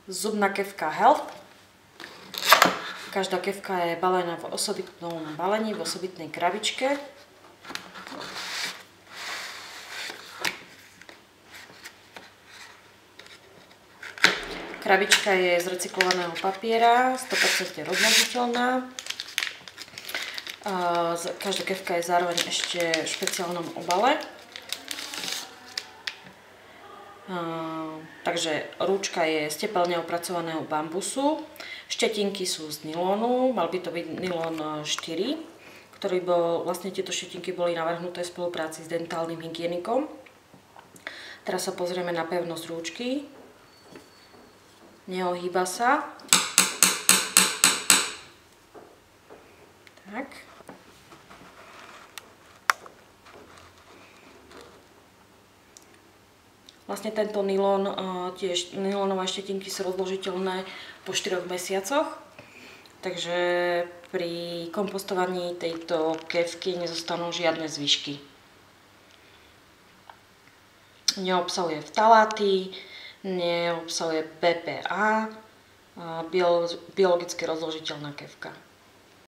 Zubná kefka Health. Každá kefka je balená v osobitnom balení, v osobitnej krabičke. Krabička je z recyklovaného papiera, 100% rozložiteľná. Každá kefka je zároveň ešte v špeciálnom obale. Takže rúčka je z tepelne opracovaného bambusu, štetinky sú z nylónu, mal by to byť nylon 4, ktorý bol, vlastne tieto štetinky boli navrhnuté v spolupráci s dentálnym hygienikom. Teraz sa pozrieme na pevnosť rúčky, neohýba sa. Tak. Vlastne tento nylon, tiež nylonové štetinky sú rozložiteľné po 4 mesiacoch, takže pri kompostovaní tejto kefky nezostanú žiadne zvyšky. Neobsahuje ftaláty, neobsahuje BPA, biologicky rozložiteľná kefka.